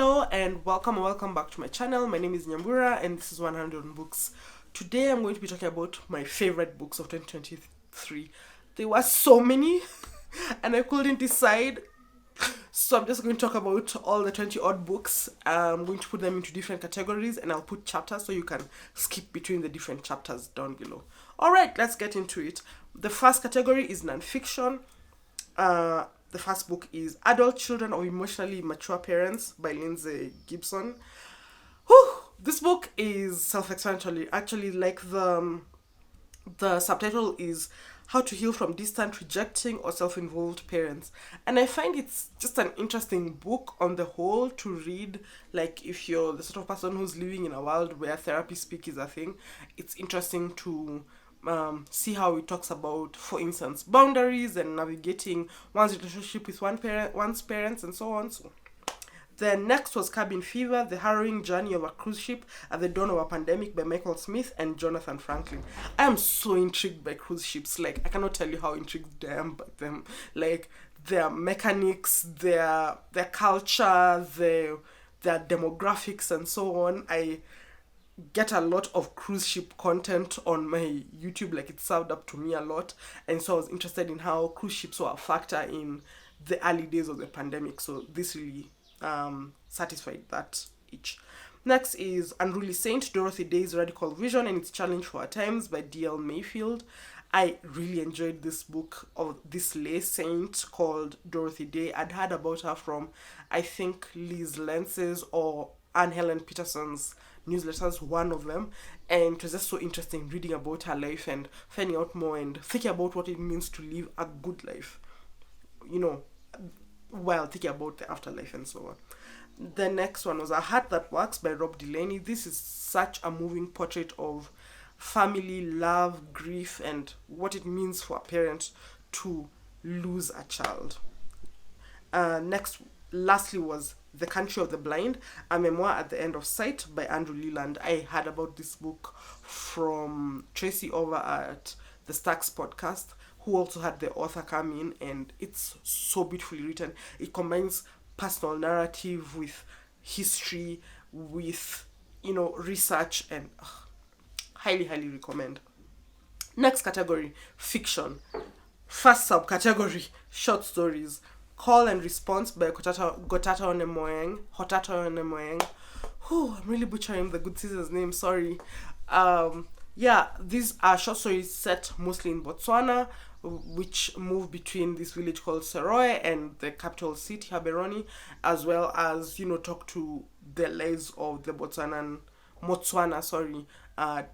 Hello and welcome back to my channel. My name is Nyambura and this is 100 on Books. Today I'm going to be talking about my favorite books of 2023. There were so many and I couldn't decide. So I'm just going to talk about all the 20 odd books. I'm going to put them into different categories and I'll put chapters so you can skip between the different chapters down below. Alright, let's get into it. The first category is non-fiction. The first book is Adult Children of Emotionally Mature Parents by Lindsay Gibson. Whew, this book is self-explanatory. Actually, like the subtitle is How to Heal from Distant, Rejecting, or Self-Involved Parents. And I find it's just an interesting book on the whole to read. Like, if you're the sort of person who's living in a world where therapy speak is a thing, it's interesting to see how it talks about, for instance, boundaries and navigating one's relationship with one's parents, and so on. So, then next was Cabin Fever, The Harrowing Journey of a Cruise Ship at the Dawn of a Pandemic by Michael Smith and Jonathan Franklin. I am so intrigued by cruise ships. Like, I cannot tell you how intrigued I am by them. Like, their mechanics, their culture, their demographics, and so on. I get a lot of cruise ship content on my YouTube, like it's served up to me a lot, and so I was interested in how cruise ships were a factor in the early days of the pandemic, so this really satisfied that itch. Next is Unruly Saint, Dorothy Day's Radical Vision and Its Challenge for Our Times by D.L. Mayfield. I really enjoyed this book of this lay saint called Dorothy Day. I'd heard about her from, I think, Liz Lentz's or Anne Helen Peterson's newsletters, one of them, and it was just so interesting reading about her life and finding out more and thinking about what it means to live a good life, you know, while thinking about the afterlife and so on. The next one was A Heart That Works by Rob Delaney. This is such a moving portrait of family, love, grief, and what it means for a parent to lose a child. Lastly was The Country of the Blind, a memoir at the end of sight by Andrew Leland. I heard about this book from Tracy over at the Stacks podcast, who also had the author come in, and it's so beautifully written. It combines personal narrative with history, with, research, and highly recommend. Next category, fiction. First subcategory, short stories. Call and Response by Hotato Onemoyeng. I'm really butchering the good sister's name, sorry. These are short stories set mostly in Botswana, which move between this village called Seroe and the capital city, Gaborone, as well as, talk to the lives of the Botswana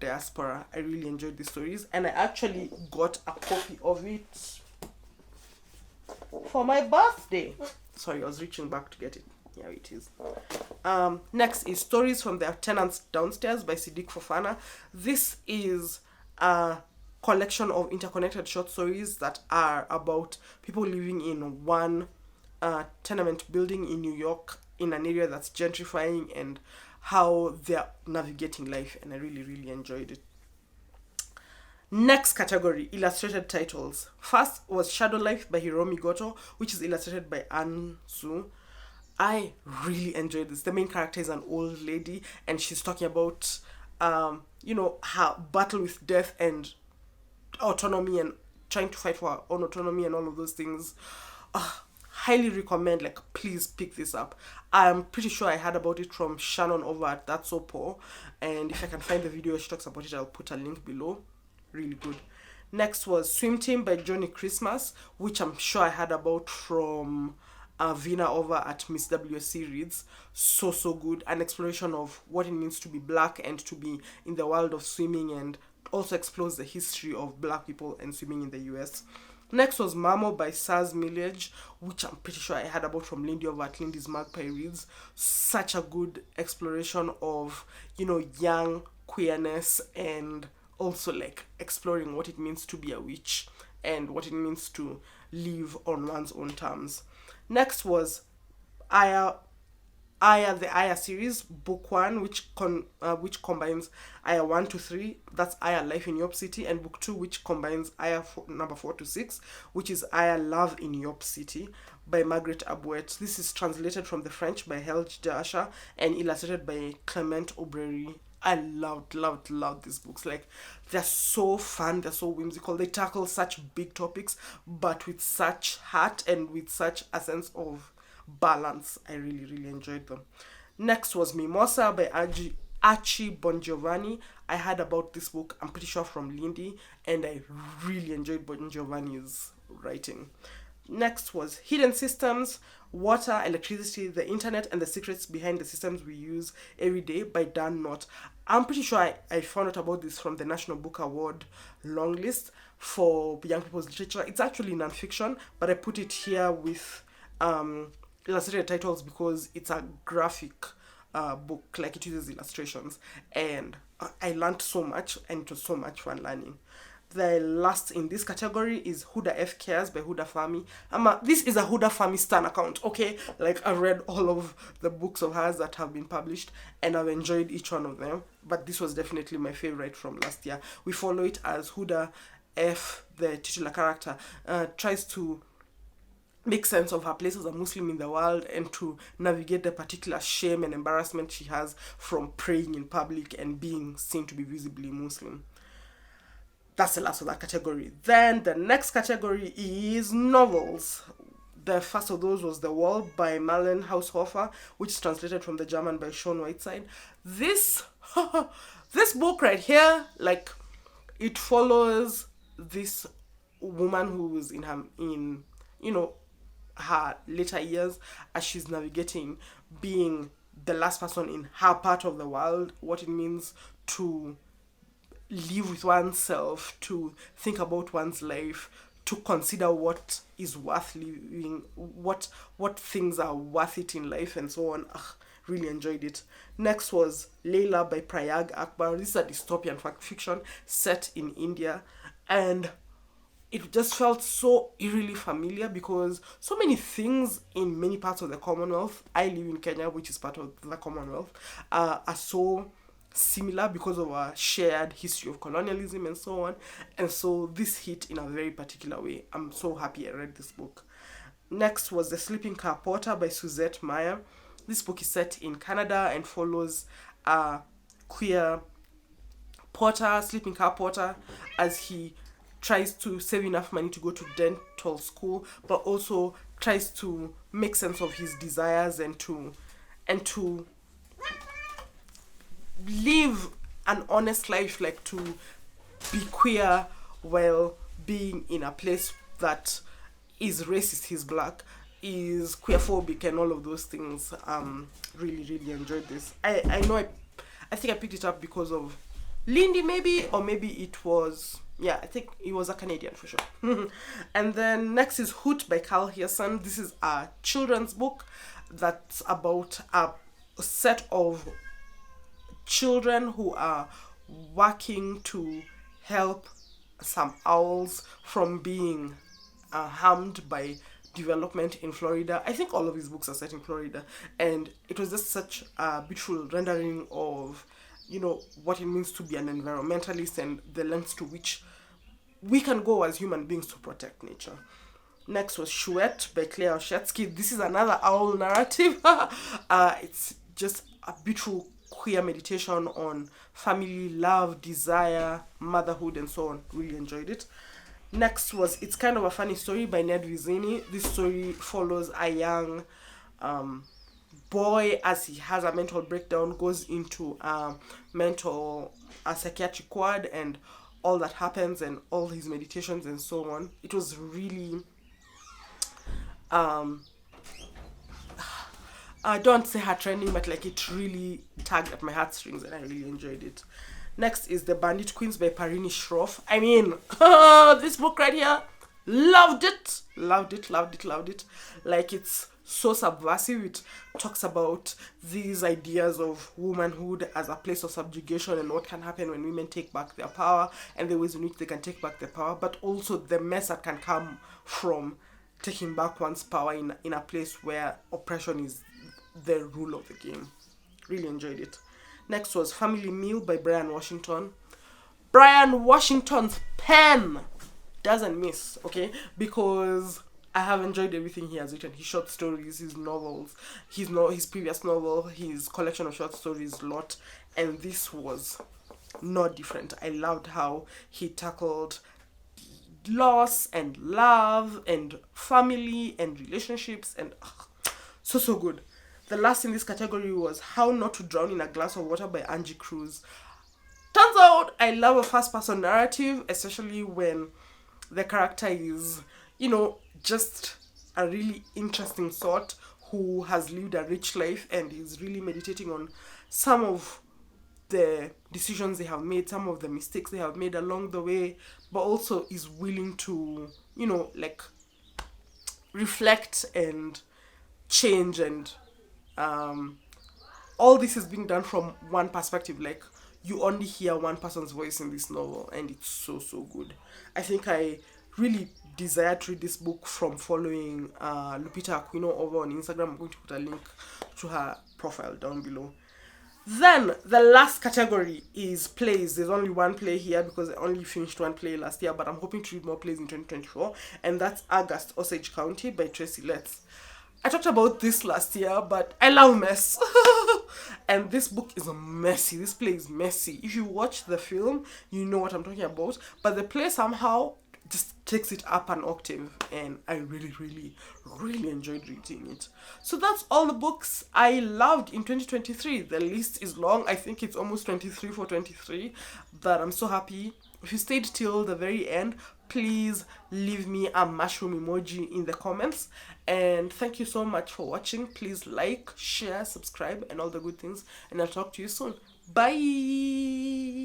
diaspora. I really enjoyed these stories, and I actually got a copy of it for my birthday. Sorry, I was reaching back to get it. Yeah, it is. Next is Stories from the Tenants Downstairs by Siddiq Fofana. This is a collection of interconnected short stories that are about people living in one tenement building in New York in an area that's gentrifying and how they're navigating life, and I really enjoyed it. Next category, illustrated titles. First was Shadow Life by Hiromi Goto, which is illustrated by Ann Su. I really enjoyed this. The main character is an old lady, and she's talking about, her battle with death and autonomy and trying to fight for her own autonomy and all of those things. Highly recommend, please pick this up. I'm pretty sure I heard about it from Shannon over at That's So Poor, and if I can find the video she talks about it, I'll put a link below. Really good. Next was Swim Team by Johnny Christmas, which I'm sure I heard about from Vina over at Miss WSC Reads. So good. An exploration of what it means to be black and to be in the world of swimming, and also explores the history of black people and swimming in the US. Next was Mamo by Saz Millage, which I'm pretty sure I heard about from Lindy over at Lindy's Magpie Reads. Such a good exploration of, young queerness, and also exploring what it means to be a witch and what it means to live on one's own terms. Next was Aya Aya, the Aya series, book one, which combines Aya 1 to 3, that's Aya Life in York City, and book two, which combines Aya number 4 to 6, which is Aya Love in York City by Margaret Abouet. This is translated from the French by Helge Dasha and illustrated by Clement Aubry. I loved these books. Like, they're so fun, they're so whimsical. They tackle such big topics, but with such heart and with such a sense of balance. I really enjoyed them. Next was Mimosa by Archie Bongiovanni. I heard about this book, I'm pretty sure from Lindy, and I really enjoyed Bongiovanni's writing. Next was Hidden Systems, Water, Electricity, the Internet, and the Secrets Behind the Systems We Use Every Day by Dan Knott. I'm pretty sure I found out about this from the National Book Award long list for young people's literature. It's actually nonfiction, but I put it here with illustrated titles because it's a graphic book, like it uses illustrations. And I learned so much, and it was so much fun learning. The last in this category is Huda F Cares by Huda Fami. This is a Huda Fami stan account, okay? Like, I've read all of the books of hers that have been published, and I've enjoyed each one of them. But this was definitely my favorite from last year. We follow it as Huda F, the titular character, tries to make sense of her place as a Muslim in the world and to navigate the particular shame and embarrassment she has from praying in public and being seen to be visibly Muslim. That's the last of that category. Then the next category is novels. The first of those was The Wall by Marlene Haushofer, which is translated from the German by Sean Whiteside. This this book right here, like, it follows this woman who is in her later years as she's navigating being the last person in her part of the world, what it means to live with oneself, to think about one's life, to consider what is worth living, what things are worth it in life, and so on. Really enjoyed it. Next was Layla by Prayag Akbar. This is a dystopian fiction set in India, and it just felt so eerily familiar because so many things in many parts of the Commonwealth, I live in Kenya, which is part of the Commonwealth, are so similar because of our shared history of colonialism and so on. And so this hit in a very particular way. I'm so happy I read this book. Next was The Sleeping Car Porter by Suzette Meyer. This book is set in Canada and follows a queer porter, sleeping car porter, as he tries to save enough money to go to dental school, but also tries to make sense of his desires and to live an honest life, like to be queer while being in a place that is racist, he's black, is queerphobic, and all of those things. Really enjoyed this. I know I think I picked it up because of Lindy, maybe, or maybe it was, yeah, I think it was a Canadian for sure. And then next is Hoot by Carl Hiason. This is a children's book that's about a set of children who are working to help some owls from being harmed by development in Florida. I think all of his books are set in Florida, and it was just such a beautiful rendering of, what it means to be an environmentalist and the lengths to which we can go as human beings to protect nature. Next was Chouette by Claire Oshetsky. This is another owl narrative. It's just a beautiful queer meditation on family, love, desire, motherhood, and so on. Really enjoyed it. Next was It's Kind of a Funny Story by Ned Vizzini. This story follows a young boy as he has a mental breakdown, goes into a psychiatric ward, and all that happens, and all his meditations and so on. It was really I don't say heart trending, but like it really tugged at my heartstrings, and I really enjoyed it. Next is The Bandit Queens by Parini Shroff. I mean, this book right here, loved it. Like, it's so subversive. It talks about these ideas of womanhood as a place of subjugation and what can happen when women take back their power and the ways in which they can take back their power, but also the mess that can come from taking back one's power in a place where oppression is the rule of the game. Really enjoyed it. Next was Family Meal by Brian Washington. Brian Washington's pen doesn't miss, okay? Because I have enjoyed everything he has written. His short stories, his novels, his previous novel, his collection of short stories, lot, and this was not different. I loved how he tackled loss and love and family and relationships and so good. The last in this category was How Not to Drown in a Glass of Water by Angie Cruz. Turns out I love a first person narrative, especially when the character is, just a really interesting sort who has lived a rich life and is really meditating on some of the decisions they have made, some of the mistakes they have made along the way, but also is willing to, like reflect and change, and all this is being done from one perspective. Like, you only hear one person's voice in this novel, and it's so good. I think I really desire to read this book from following Lupita Aquino over on Instagram. I'm going to put a link to her profile down below. Then the last category is plays. There's only one play here because I only finished one play last year, but I'm hoping to read more plays in 2024, and that's August, Osage County by Tracy Letts. I talked about this last year, but I love mess. And this book is messy. This play is messy. If you watch the film, you know what I'm talking about. But the play somehow just takes it up an octave, and I really enjoyed reading it. So that's all the books I loved in 2023. The list is long. I think it's almost 23 for 23, but I'm so happy. If you stayed till the very end, please leave me a mushroom emoji in the comments. And thank you so much for watching. Please like, share, subscribe, and all the good things. And I'll talk to you soon. Bye!